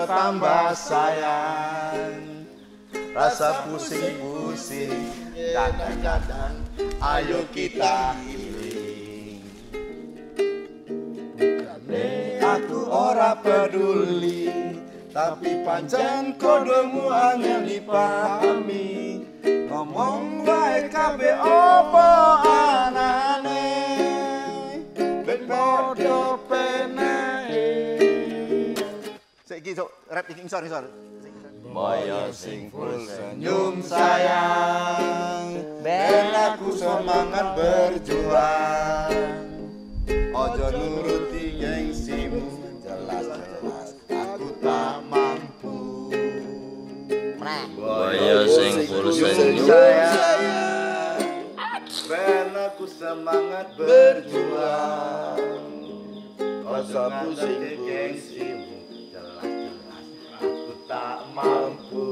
bertambah sayang. Rasa pusing-pusing, kadang-kadang ayo kita healing. Bukannya aku ora peduli, tapi pancen kodemu angel dipahami. Ngomong wae kabeh apa anane, ben padha penake. Saiki sok rap iki ngisor. Moyo sing full senyum sayang, ben aku semangat berjuang. Ojo nuruti gengsimu, jelas-jelas aku tak mampu. Moyo sing full senyum sayang, ben aku semangat berjuang. Ojo nuruti gengsimu, jelas-jelas aku tak mampu.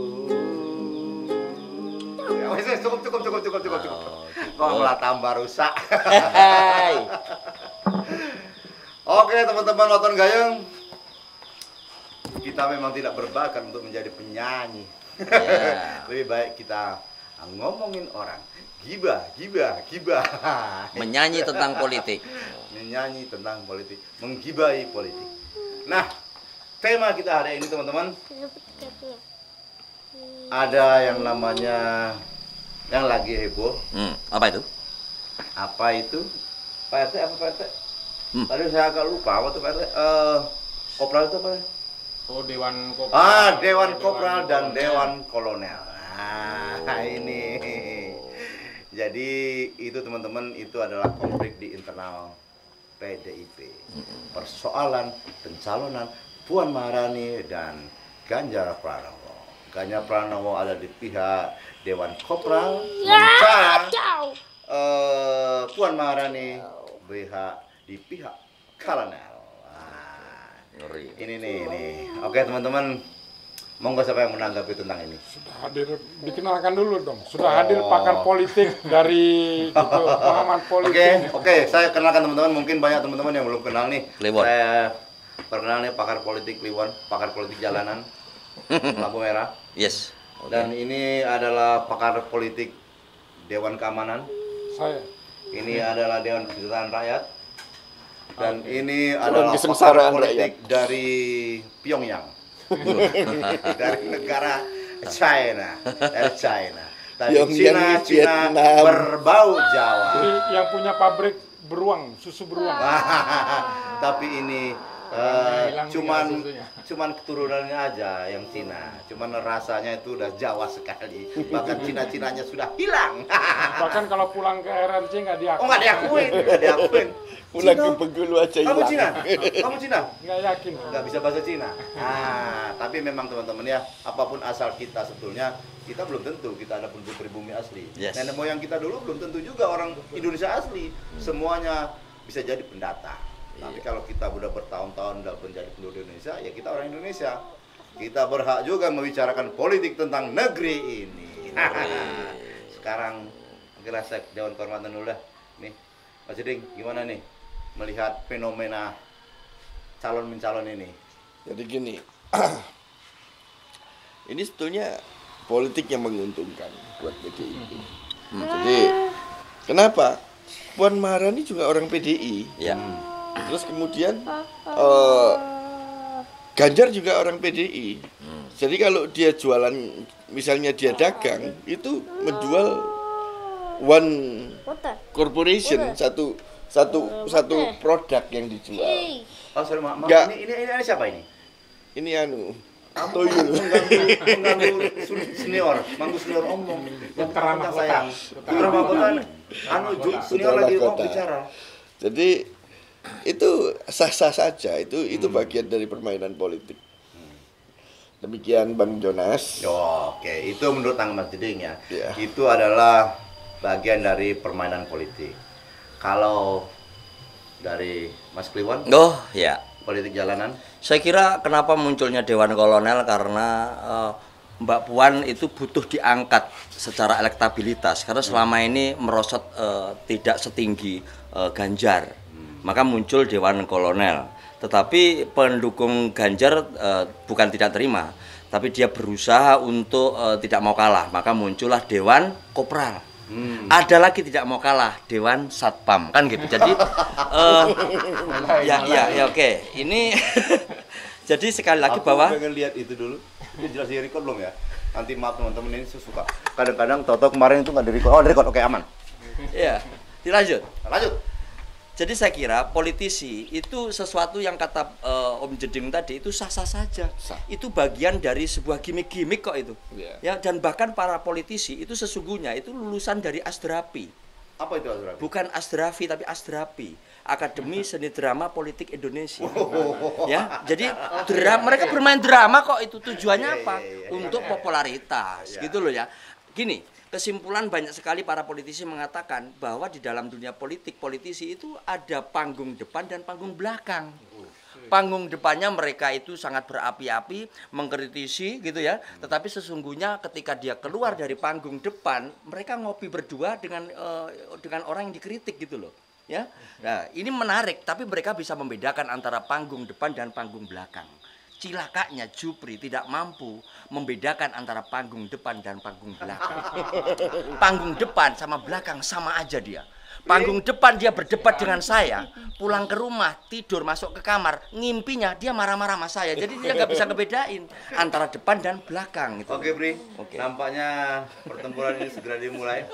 Cukup. Kok malah tambah rusak. Oke teman-teman nonton gayung, kita memang tidak berbakat untuk menjadi penyanyi. Lebih baik kita ngomongin orang, gibah. menyanyi tentang politik. Menyanyi tentang politik, menggibahi politik. Nah, tema kita hari ini teman-teman, ada yang namanya yang lagi heboh. Apa itu? Apa itu? Pak RT apa Pak RT? Tadi saya agak lupa apa tuh Pak RT. Kopral itu apa? Oh, Dewan Kopral. Dewan Kopral dan Dewan Kolonel. Nah, ini. Jadi itu teman-teman, itu adalah konflik di internal PDIP. Persoalan pencalonan Puan Maharani dan Ganjar Pranowo. Ganjar Pranowo ada di pihak Dewan Kopral, sementara Puan Maharani di pihak Kolonel. Ini nih. Oke teman-teman, monggo siapa yang menanggapi tentang ini? Sudah hadir, dikenalkan dulu dong. Sudah hadir pakar politik dari gitu, pemahaman politik. Oke, saya kenalkan teman-teman. Mungkin banyak teman-teman yang belum kenal nih. Kliwon. Saya perkenal nih pakar politik Kliwon, pakar politik jalanan, lampu merah. Yes. Dan ini adalah pakar politik Dewan Keamanan. Saya. Ini adalah Dewan Kesejahteraan Rakyat. Dan ini adalah pakar politik dari Pyongyang. Dari negara China. Dari China. Dari Cina berbau Jawa. Jadi yang punya pabrik beruang, susu beruang. Tapi ini cuman keturunannya aja yang Cina. Cuman rasanya itu udah Jawa sekali. Bahkan Cina-Cinanya sudah hilang. Bahkan kalau pulang ke RRC nggak diakui. Oh, nggak diakuin. Pulang ke Bengkulu aja hilang. Kamu Cina? Nggak yakin. Nggak bisa bahasa Cina. Tapi memang teman-teman ya, apapun asal kita sebetulnya, kita belum tentu kita ada penduduk pribumi asli. Yes. Nenek moyang kita dulu belum tentu juga orang Indonesia asli. Semuanya bisa jadi pendatang. Tapi kalau kita udah bertahun-tahun udah menjadi penduduk Indonesia, ya kita orang Indonesia. Kita berhak juga membicarakan politik tentang negeri ini. Sekarang kira saya Dewan Kehormatan dulu dah. Nih, Mas Jeding, gimana nih melihat fenomena calon-mencalon ini? Jadi gini, ini sebetulnya politik yang menguntungkan buat PDIP. Jadi kenapa? Puan Maharani juga orang PDI. Ya. Terus kemudian Ganjar juga orang PDI. Jadi kalau dia jualan, misalnya dia dagang, itu menjual one corporation, satu produk yang dijual. Oh, sorry, maaf. Ini siapa ini? Ini Toyul. Mengganggu senior, manggu senior omong. Yang Ramah sayang. Ramah kota. Senior lagi bicara. Jadi itu sah-sah saja, itu bagian dari permainan politik. Demikian Bang Jonas. Oke, itu menurut Mas Jeding ya. Ya. Itu adalah bagian dari permainan politik. Kalau dari Mas Kliwon, Ya. politik jalanan. Saya kira kenapa munculnya Dewan Kolonel karena Mbak Puan itu butuh diangkat secara elektabilitas karena selama ini merosot tidak setinggi Ganjar. maka muncul Dewan Kolonel. Tetapi pendukung Ganjar bukan tidak terima, tapi dia berusaha untuk tidak mau kalah, maka muncullah Dewan Kopral. Ada lagi tidak mau kalah, Dewan Satpam, kan gitu. Jadi ya oke. Ini jadi sekali lagi bahwa pengen lihat itu dulu. Ini jelas di record belum ya? Nanti maaf teman-teman, ini suka. Kadang-kadang Toto kemarin itu nggak di record. Oh, di record, oke aman. ya dilanjut. Lanjut. Jadi saya kira politisi itu sesuatu yang kata Om Jeding tadi itu sah-sah saja. Itu bagian dari sebuah gimmick-gimmick kok itu. Ya, dan bahkan para politisi itu sesungguhnya itu lulusan dari Asdrapi. Apa itu Asdrapi? Bukan Asdrafi tapi Asdrapi, Akademi Seni Drama Politik Indonesia. Ya, jadi mereka bermain drama kok, itu tujuannya apa? Untuk popularitas, gitu loh ya. Gini, kesimpulan banyak sekali para politisi mengatakan bahwa di dalam dunia politik, politisi itu ada panggung depan dan panggung belakang. Panggung depannya mereka itu sangat berapi-api, mengkritisi gitu ya. Tetapi sesungguhnya ketika dia keluar dari panggung depan, mereka ngopi berdua dengan orang yang dikritik gitu loh. Ya, nah ini menarik. Tapi mereka bisa membedakan antara panggung depan dan panggung belakang. Cilakanya Jupri tidak mampu membedakan antara panggung depan dan panggung belakang. Panggung depan sama belakang sama aja dia. Panggung depan dia berdebat dengan saya, pulang ke rumah, tidur, masuk ke kamar, ngimpinya dia marah-marah sama saya. Jadi dia nggak bisa ngebedain antara depan dan belakang. Gitu. Oke, Pri. Nampaknya pertempuran ini segera dimulai.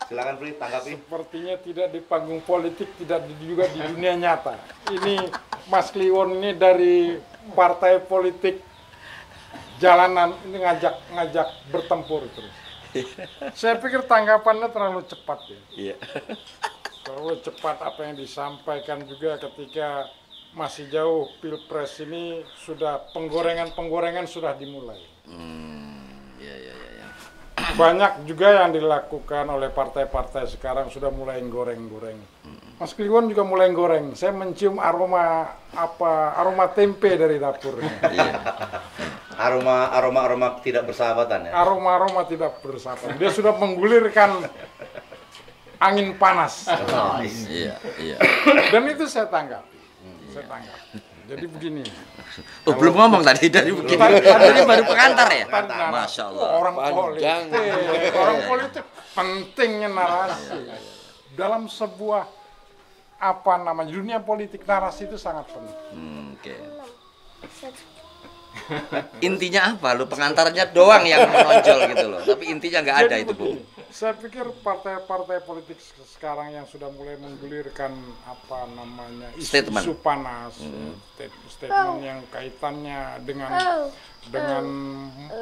Silakan, Pri, tanggapi. Sepertinya tidak di panggung politik, tidak juga di dunia nyata. Ini Mas Kliwon ini dari partai politik jalanan ini ngajak bertempur terus. Saya pikir tanggapannya terlalu cepat ya. Iya. Terlalu cepat apa yang disampaikan juga ketika masih jauh Pilpres ini, sudah penggorengan sudah dimulai. Iya. Banyak juga yang dilakukan oleh partai-partai sekarang, sudah mulai goreng-goreng. Mas Kliwon juga mulai goreng. Saya mencium aroma tempe dari dapurnya. Aroma tidak bersahabatan ya. Aroma tidak bersahabat. Dia sudah menggulirkan angin panas. Iya. Dan itu saya tanggapi. Jadi begini. Oh, belum ngomong tadi dari begini. Tadi baru pengantar ya? Masya Allah. Orang politik pentingnya narasi. Dalam sebuah dunia politik, narasi itu sangat penting. Oke. Intinya apa? Lu pengantarnya doang yang menonjol gitu loh. Tapi intinya nggak ada itu, Bu. Saya pikir partai-partai politik sekarang yang sudah mulai menggulirkan isu panas, statement yang kaitannya dengan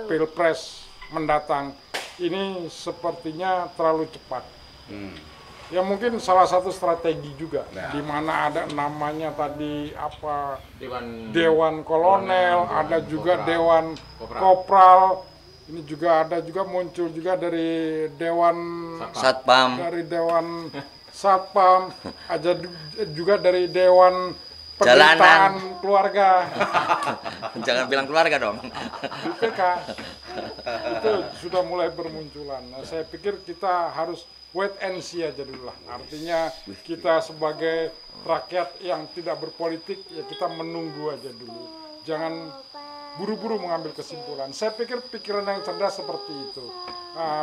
Pilpres mendatang, ini sepertinya terlalu cepat. Ya mungkin salah satu strategi juga, di mana ada namanya tadi Dewan Kolonel, ada juga Dewan Kopral. Ini juga ada muncul juga dari Dewan Satpam. Ada juga dari Dewan Penderitaan Keluarga. Jangan bilang keluarga dong. BPK. Itu sudah mulai bermunculan. Nah, saya pikir kita harus wait and see aja dulu lah. Artinya kita sebagai rakyat yang tidak berpolitik, ya kita menunggu aja dulu. Jangan buru-buru mengambil kesimpulan. Saya pikir pikiran yang cerdas seperti itu.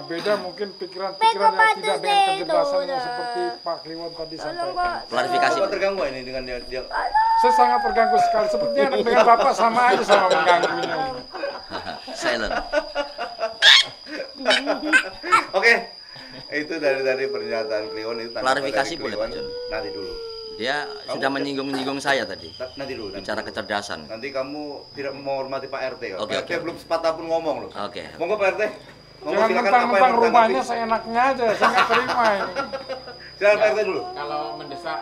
Beda mungkin pikiran-pikiran yang tidak dengan kecerdasan yang seperti Pak Kliwon tadi sampaikan. Klarifikasi. Bapak terganggu ini dengan dia? Saya sangat terganggu sekali. Sepertinya dengan Bapak sama aja sama mengganggunya. Silent. Oke. Itu dari pernyataan Kliwon itu. Klarifikasi boleh, Pak John? Nanti dulu. Dia sudah menyinggung saya tadi. Nanti dulu. Bicara kecerdasan. Nanti kamu tidak menghormati Pak RT. Oke, Pak RT belum sepatah pun ngomong loh. Oke. Monggo Pak RT. Jangan mentang-mentang rumahnya seenaknya aja, saya nggak terima ini. Silakan Pak RT dulu. Kalau mendesak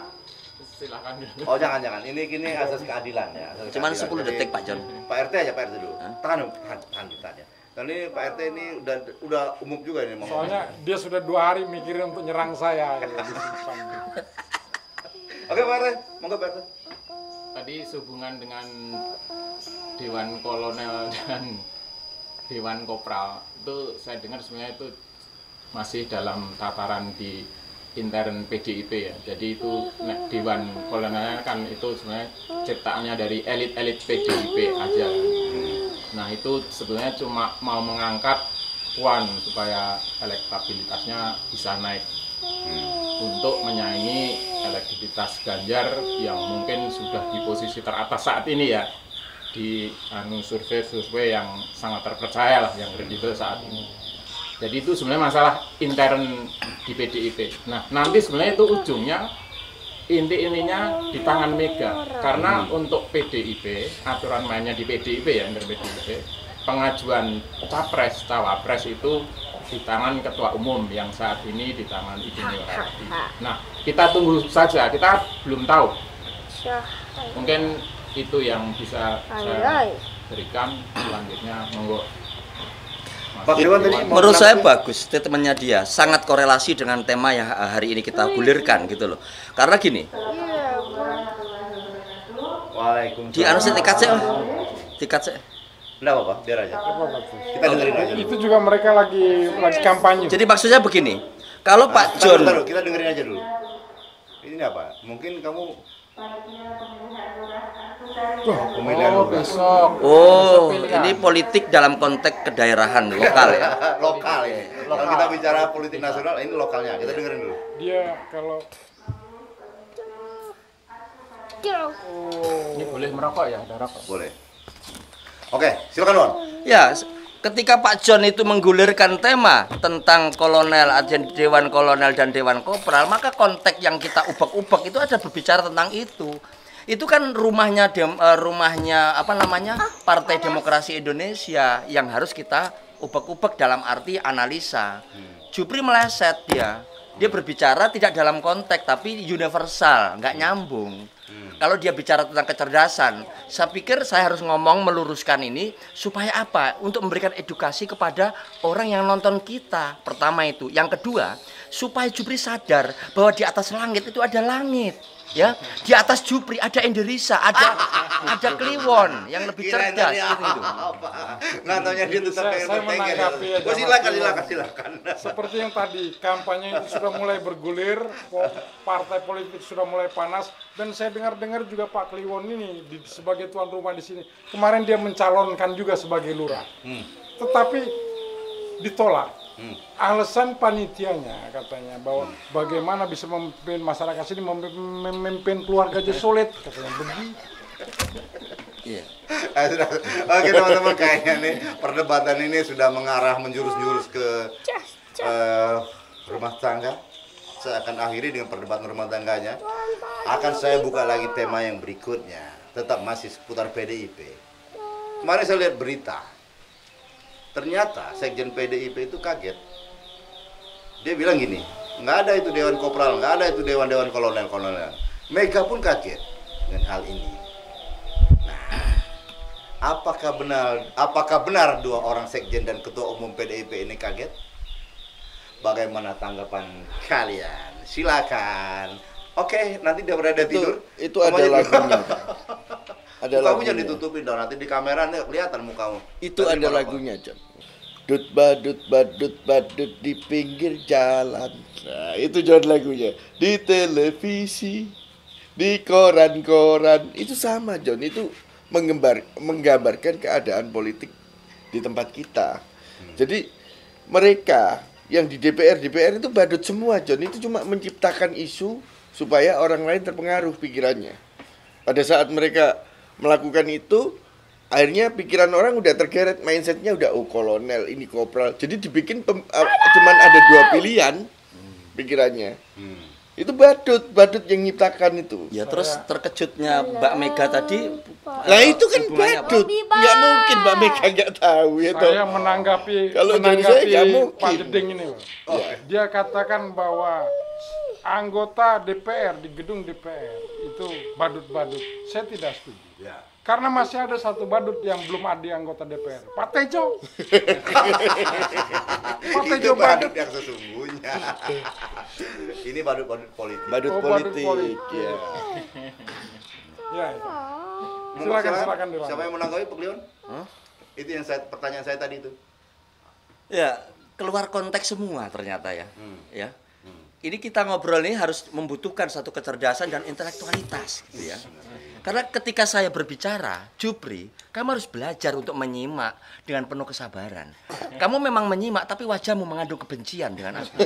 silakan dulu. Oh jangan. Ini asas keadilan ya. Cuman 10 detik Pak John. Pak RT aja, Pak RT dulu. Tahan aja. Dan ini Pak RT ini udah umum juga ini. Soalnya dia sudah 2 hari mikirin untuk nyerang saya. Oke Pak RT, monggo Pak RT. Tadi sehubungan dengan Dewan Kolonel dan Dewan Kopral itu saya dengar sebenarnya itu masih dalam tataran di intern PDIP ya. Jadi itu Dewan Kolonel kan itu sebenarnya ciptaannya dari elit-elit PDIP aja. Nah itu sebenarnya cuma mau mengangkat Puan supaya elektabilitasnya bisa naik untuk menyaingi elektabilitas Ganjar yang mungkin sudah di posisi teratas saat ini ya, di survei yang sangat terpercaya lah, yang kredibel saat ini. Jadi itu sebenarnya masalah intern di PDIP. Nah nanti sebenarnya itu ujungnya intinya di tangan Mega, karena untuk PDIP aturan mainnya di PDIP ya, intern PDIP, pengajuan capres cawapres itu di tangan ketua umum yang saat ini di tangan Ibu Megawati. Nah kita tunggu saja, kita belum tahu, mungkin itu yang bisa saya berikan. Selanjutnya monggo Pak Dewan tadi Menurut saya bagus statementnya dia, sangat korelasi dengan tema yang hari ini kita gulirkan gitu loh. Karena gini, Waalaikumsalam. di anu sih tiket sih, tiket sih. Enggak apa-apa, biar aja. Kita dengerin aja. Itu juga mereka lagi kampanye. Jadi maksudnya begini, kalau Pak John, Taruh, kita dengerin aja dulu. Ini apa? Mungkin kamu pemilihan lurah. besok. oh Besok pilihan. ini politik dalam konteks kedaerahan lokal ya. Lokal ya. Kalau kita bicara politik nasional, ini lokalnya. Kita dengerin dulu. Dia kalau Ini boleh merokok ya, ada rokok. Boleh. Oke, silakan Wan. Ya, ketika Pak John itu menggulirkan tema tentang kolonel, Dewan Kolonel dan Dewan Kopral, maka konteks yang kita ubek-ubek itu ada berbicara tentang itu. Itu kan rumahnya apa namanya? Partai Demokrasi Indonesia yang harus kita ubek-ubek dalam arti analisa. Jupri meleset dia. Dia berbicara tidak dalam konteks tapi universal, nggak nyambung. Kalau dia bicara tentang kecerdasan, saya pikir saya harus ngomong meluruskan ini supaya apa? Untuk memberikan edukasi kepada orang yang nonton kita. Pertama itu. Yang kedua, supaya Jupri sadar bahwa di atas langit itu ada langit. Ya, di atas Jupri ada Enderisa, ada Kliwon yang lebih cerdas gitu itu. Nggak taunya dia tetap pengen saya bertengger. menanggapi aja, Oh, silakan. seperti yang tadi, kampanye itu sudah mulai bergulir, partai politik sudah mulai panas, dan saya dengar juga Pak Kliwon ini sebagai tuan rumah di sini. Kemarin dia mencalonkan juga sebagai lurah, tetapi ditolak. Alasan panitianya katanya bahwa bagaimana bisa memimpin masyarakat sini, memimpin keluarga aja sulit, katanya begitu. Iya. Oke teman-teman, kayaknya nih perdebatan ini sudah mengarah menjurus-jurus ke rumah tangga. Saya akan akhiri dengan perdebatan rumah tangganya. Akan saya buka lagi tema yang berikutnya, tetap masih seputar PDIP. Kemarin saya lihat berita, ternyata Sekjen PDIP itu kaget. Dia bilang gini, nggak ada itu Dewan Kopral, nggak ada itu Dewan Kolonel. Mega pun kaget dengan hal ini. Nah, apakah benar dua orang Sekjen dan Ketua Umum PDIP ini kaget? Bagaimana tanggapan kalian? Silakan. Oke, nanti dia berada tidur. Itu ada lagunya. Ada Mukamu lagunya. jangan ditutupin dong, nanti di kamera nih kelihatan mukamu. Itu Nanti ada malah lagunya, John. Dut badut di pinggir jalan. Nah, itu John lagunya. Di televisi, di koran-koran. Itu sama, John. Itu menggambarkan keadaan politik di tempat kita. Jadi mereka yang di DPR itu badut semua, John. Itu cuma menciptakan isu supaya orang lain terpengaruh pikirannya. Pada saat mereka melakukan itu, akhirnya pikiran orang udah tergeret, mindsetnya udah kolonel, ini kopral. Jadi dibikin cuman ada dua pilihan pikirannya. Itu badut yang nyiptakan itu. Ya terus terkejutnya Mbak Mega tadi. Nah itu kan hubungannya apa? badut. Nggak mungkin Mbak Mega nggak tahu ya toh. Saya menanggapi Kalau dari saya nggak mungkin. Pak Jeding ini, Pak. Dia katakan bahwa anggota DPR di gedung DPR itu badut-badut. Saya tidak setuju. Ya. Karena masih ada satu badut yang belum ada di anggota DPR, Pak Tejo. Pak Itu Tejo badut badut. yang sesungguhnya. Ini badut politik. Badut Oh, badut politik. politik. Ya. Ya, ya. Silakan dilanjut. Siapa yang menanggapi Pak Leon? Itu yang pertanyaan saya tadi itu. Ya keluar konteks semua ternyata ya. Ya. ini kita ngobrol ini harus membutuhkan satu kecerdasan dan intelektualitas gitu ya. Karena ketika saya berbicara, Jupri, kamu harus belajar untuk menyimak dengan penuh kesabaran. Kamu memang menyimak, tapi wajahmu mengandung kebencian dengan aku.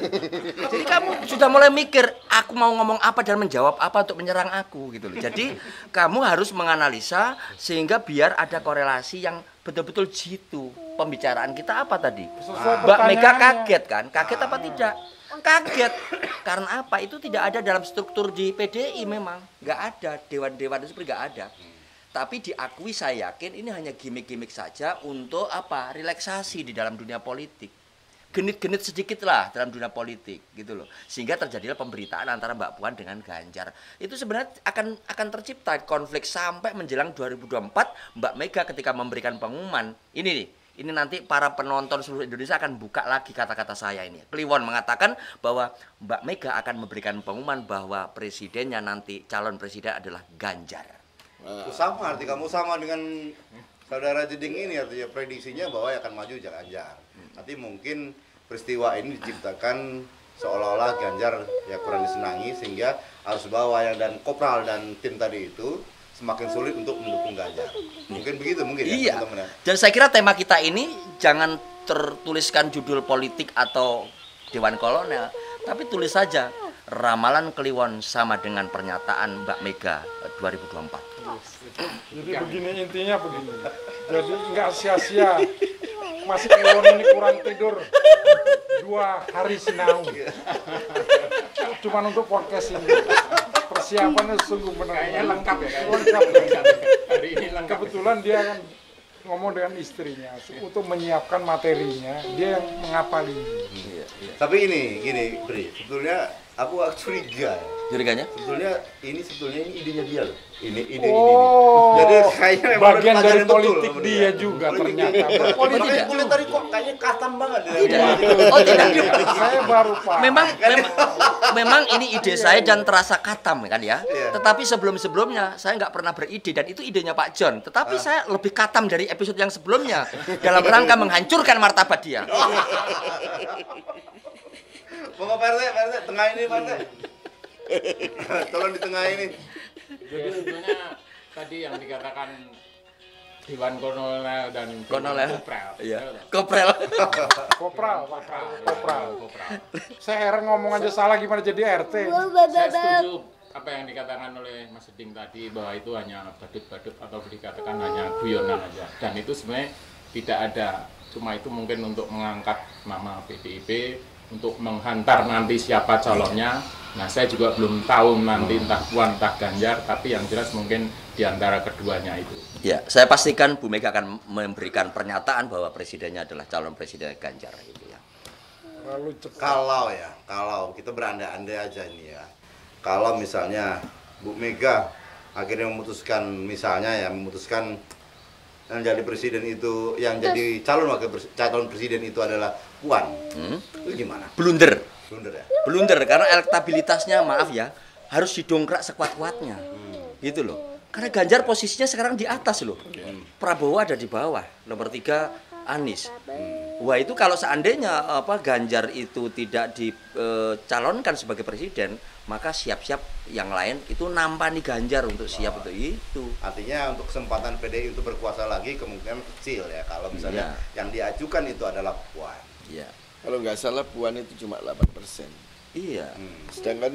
Jadi kamu sudah mulai mikir, aku mau ngomong apa dan menjawab apa untuk menyerang aku gitu loh. Jadi kamu harus menganalisa sehingga biar ada korelasi yang betul-betul jitu. Pembicaraan kita apa tadi? Mbak Mega kaget kan? Kaget apa tidak? Kaget. Karena apa? Itu tidak ada dalam struktur di PDI memang. Nggak ada. Dewan-dewan itu seperti nggak ada. Tapi diakui saya yakin ini hanya gimmick-gimmick saja untuk apa? Relaksasi di dalam dunia politik. Genit-genit sedikit lah dalam dunia politik gitu loh. Sehingga terjadilah pemberitaan antara Mbak Puan dengan Ganjar. Itu sebenarnya akan tercipta konflik sampai menjelang 2024 Mbak Mega ketika memberikan pengumuman. Ini nih. Ini nanti para penonton seluruh Indonesia akan buka lagi kata-kata saya ini. Kliwon mengatakan bahwa Mbak Mega akan memberikan pengumuman bahwa presidennya nanti calon presiden adalah Ganjar. Sama, arti kamu sama dengan saudara Jeding ini, artinya prediksinya bahwa akan maju Ganjar. Nanti mungkin peristiwa ini diciptakan seolah-olah Ganjar ya kurang disenangi sehingga harus bawa yang dan Kopral dan tim tadi itu semakin sulit untuk mendukung Ganjar. Mungkin begitu mungkin ya, iya. teman-teman ya. Dan saya kira tema kita ini jangan tertuliskan judul politik atau Dewan Kolonel, tapi tulis saja ramalan Kliwon sama dengan pernyataan Mbak Mega 2024. Jadi begini intinya begini. Jadi nggak sia-sia. Masih Kliwon ini kurang tidur 2 hari sinau. Cuman untuk podcast ini. Persiapannya sungguh benar. Lengkap ya. Lengkap. Hari ini lengkap. Kebetulan dia kan ngomong dengan istrinya untuk menyiapkan materinya, dia yang mengapali. Tapi gini, Bri, sebetulnya aku agak curiga. Curiganya? Sebetulnya ini idenya dia loh. Ini. Oh, Jadi kayaknya memang bagian udah dari pelajaran betul politik sama dia juga ternyata. Makanya kulihat tadi kok kayaknya katam banget. Tidak. Oh tidak. Saya baru Pak. Memang ini ide saya dan terasa katam kan ya. Iya. Tetapi sebelumnya saya nggak pernah beride dan itu idenya Pak John. Tetapi saya lebih katam dari episode yang sebelumnya dalam rangka menghancurkan martabat dia. Mau Pak RT, tengah ini Pak RT. Tolong di tengah ini. Jadi sebetulnya tadi yang dikatakan Dewan Kolonel dan Kolonel. Kopral. Iya. Kopral. Kopral. Saya heran ngomong aja salah gimana jadi RT. Saya setuju apa yang dikatakan oleh Mas Jeding tadi bahwa itu hanya badut-badut atau dikatakan hanya guyonan aja. Dan itu sebenarnya tidak ada. Cuma itu mungkin untuk mengangkat nama PDIP, untuk menghantar nanti siapa calonnya. Nah, saya juga belum tahu nanti entah Puan entah Ganjar, tapi yang jelas mungkin di antara keduanya itu. Ya, saya pastikan Bu Mega akan memberikan pernyataan bahwa presidennya adalah calon presiden Ganjar gitu ya. Lalu cepat. Kalau kita berandai-andai aja ini ya. Kalau misalnya Bu Mega akhirnya memutuskan yang jadi presiden itu, yang jadi calon presiden itu adalah Puan. Itu gimana? Blunder ya. Blunder karena elektabilitasnya maaf ya harus didongkrak sekuat-kuatnya. Gitu loh. Karena Ganjar posisinya sekarang di atas loh. Prabowo ada di bawah. Nomor 3 Anies. Wah, itu kalau seandainya Ganjar itu tidak dicalonkan sebagai presiden, maka siap-siap yang lain itu nampani Ganjar untuk siap untuk itu. Artinya untuk kesempatan PDI untuk berkuasa lagi kemungkinan kecil ya kalau misalnya yang diajukan itu adalah Puan. Iya. Kalau nggak salah Puan itu cuma 8%. Iya. Sedangkan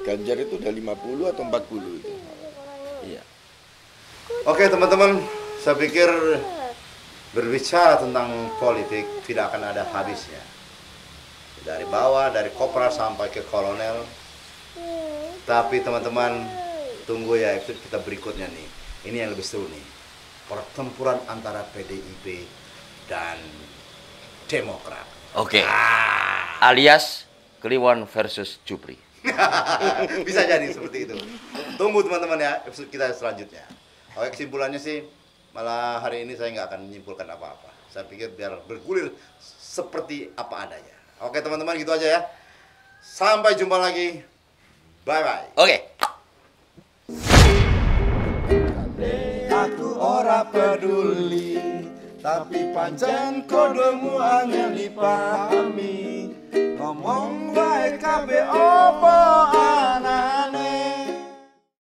Ganjar itu udah 50 atau 40 itu. Iya. Oke teman-teman, saya pikir berbicara tentang politik tidak akan ada habisnya. Dari bawah, dari kopral sampai ke kolonel. Tapi teman-teman, tunggu ya episode kita berikutnya nih. Ini yang lebih seru nih. Pertempuran antara PDIP dan Demokrat. Oke. Alias Kliwon versus Jupri. Bisa jadi seperti itu. Tunggu teman-teman ya episode kita selanjutnya. Oke, kesimpulannya sih malah hari ini saya nggak akan menyimpulkan apa-apa. Saya pikir biar bergulir seperti apa adanya. Oke teman-teman, gitu aja ya. Sampai jumpa lagi. Bye-bye. Oke. Aku ora peduli, tapi pancen kodemu angel dipahami. Ngomong baik kabeh